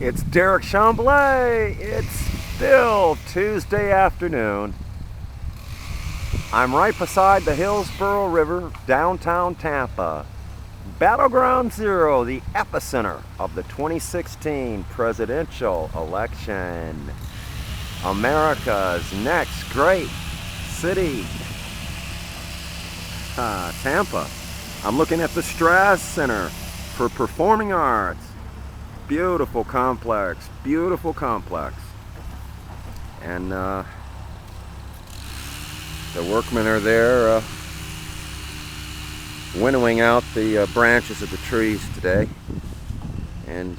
It's Derekh Chamblee. It's still Tuesday afternoon. I'm right beside the Hillsborough River, downtown Tampa. Battleground Zero, the epicenter of the 2016 presidential election. America's next great city, Tampa. I'm looking at the Strass Center for Performing Arts. Beautiful complex, beautiful complex. And the workmen are there winnowing out the branches of the trees today. And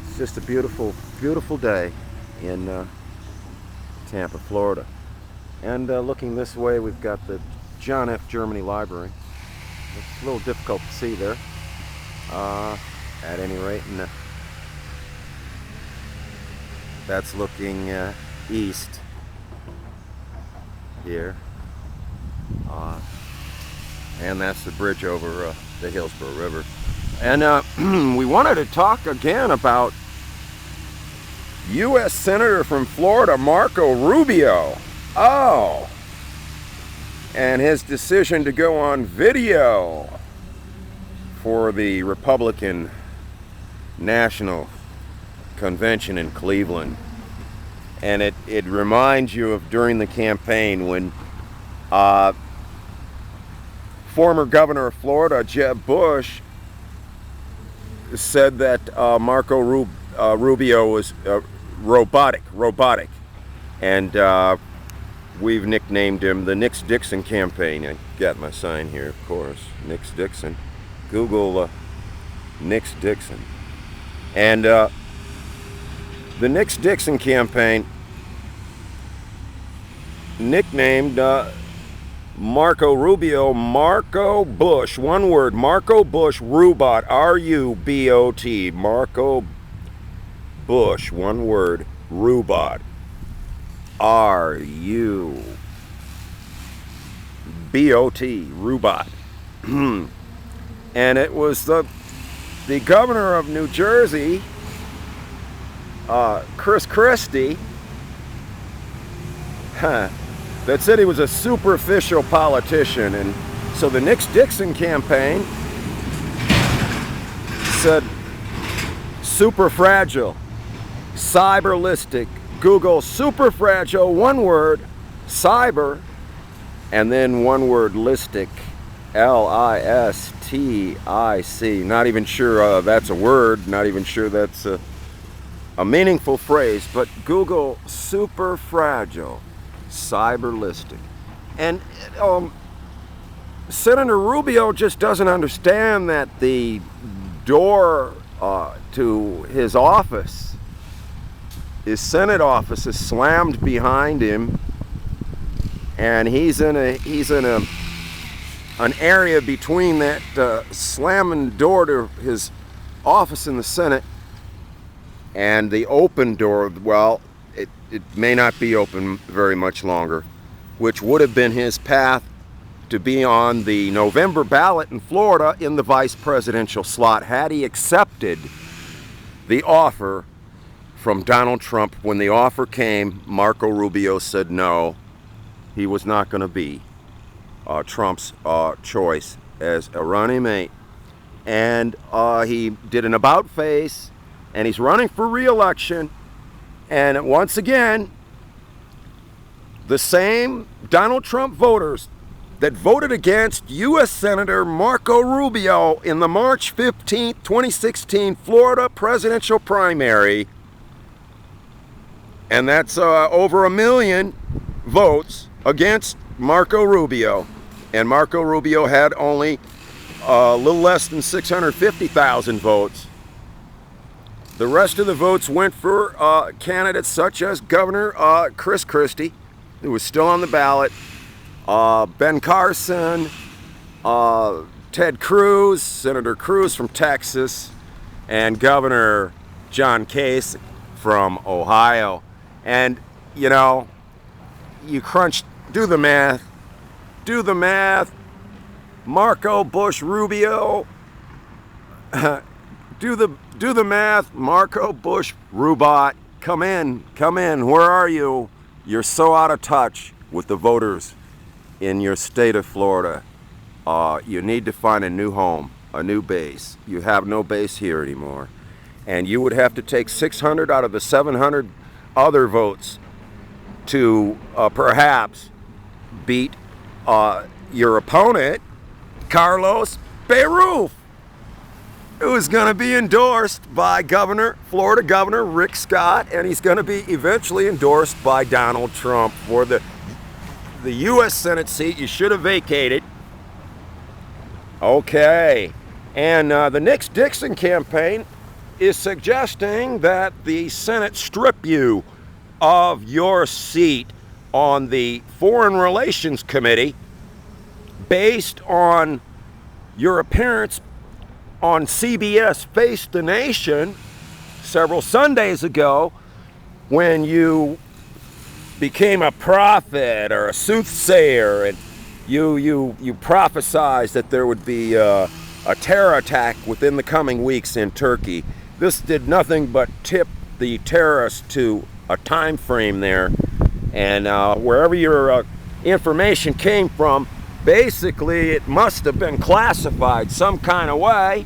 it's just a beautiful, beautiful day in Tampa, Florida. And looking this way, we've got the John F. Germany Library. It's a little difficult to see there. At any rate, and that's looking east here, and that's the bridge over the Hillsborough River. And we wanted to talk again about U.S. Senator from Florida, Marco Rubio. Oh, and his decision to go on video for the Republican National Convention in Cleveland. And it reminds you of during the campaign when former governor of Florida, Jeb Bush, said that Marco Rubio was robotic. And we've nicknamed him the Nix Dixon campaign. I got my sign here, of course, Nix Dixon. Google Nix Dixon. And the Nix Dixon campaign nicknamed Marco Rubio Marco Bush, one word, Marcobush Rubot, R-U-B-O-T, Marco Bush, one word, Rubot, R-U-B-O-T, Rubot. And it was the governor of New Jersey, Chris Christie, that said he was a superficial politician. And so the Nix Dixon campaign said superfragile, cyberlistic. Google superfragile, one word, cyber, and then one word, listic. L-I-S-T-I-C. Not even sure that's a word, not even sure that's a meaningful phrase, but Google superfragile, cyberlistic. And Senator Rubio just doesn't understand that the door to his office, his Senate office, is slammed behind him, and he's in an area between that slamming door to his office in the Senate and the open door. Well, it may not be open very much longer, which would have been his path to be on the November ballot in Florida in the vice presidential slot had he accepted the offer from Donald Trump. When the offer came, Marco Rubio said no, he was not going to be Trump's choice as a running mate. And he did an about face, and he's running for re-election. And once again, the same Donald Trump voters that voted against U.S. Senator Marco Rubio in the March 15, 2016 Florida presidential primary, and that's over 1 million votes against Marco Rubio. And Marco Rubio had only a little less than 650,000 votes. The rest of the votes went for candidates such as Governor Chris Christie, who was still on the ballot, Ben Carson, Ted Cruz, Senator Cruz from Texas, and Governor John Kasich from Ohio. And, you know, you do the math. Marcobush Rubio Do the math, Marcobush Rubot. Come in. Where are you? You're so out of touch with the voters in your state of Florida. You need to find a new home, a new base. You have no base here anymore. And you would have to take 600 out of the 700 other votes to perhaps beat your opponent, Carlos BERUFF, who is going to be endorsed by Florida Governor Rick Scott, and he's going to be eventually endorsed by Donald Trump for the U.S. Senate seat you should have vacated. Okay, and the Nix Dixon campaign is suggesting that the Senate strip you of your seat on the Foreign Relations Committee based on your appearance on CBS Face the Nation several Sundays ago, when you became a prophet or a soothsayer, and you prophesized that there would be a terror attack within the coming weeks in Turkey. This did nothing but tip the terrorists to a time frame there, and wherever your information came from, basically it must have been classified some kind of way,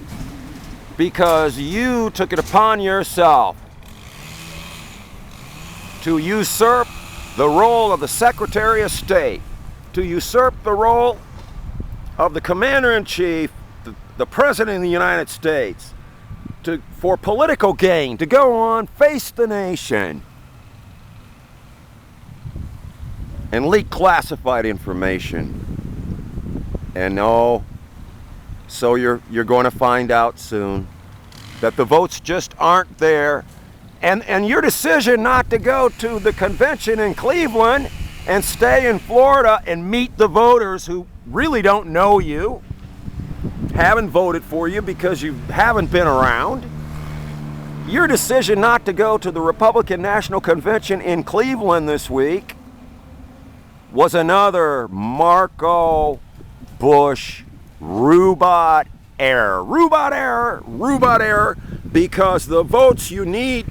because you took it upon yourself to usurp the role of the Secretary of State, to usurp the role of the Commander-in-Chief, the President of the United States, for political gain, to go on Face the Nation and leak classified information. And no, so you're going to find out soon that the votes just aren't there. And your decision not to go to the convention in Cleveland and stay in Florida and meet the voters who really don't know you, haven't voted for you because you haven't been around. Your decision not to go to the Republican National Convention in Cleveland this week was another Marcobush Rubot error. Rubot error, because the votes you need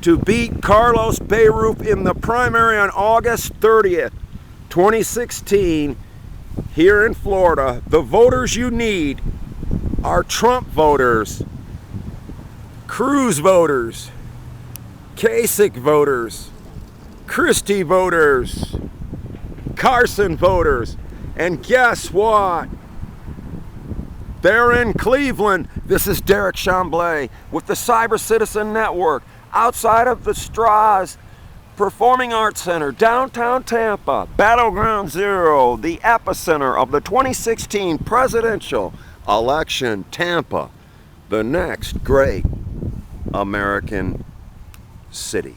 to beat Carlos BERUFF in the primary on August 30th, 2016, here in Florida, the voters you need are Trump voters, Cruz voters, Kasich voters, Christie voters, Carson voters. And guess what? They're in Cleveland. This is Derekh Chamblee with the CyberCitizen Network, outside of the Straws Performing Arts Center, downtown Tampa, Battleground Zero, the epicenter of the 2016 presidential election. Tampa, the next great American city.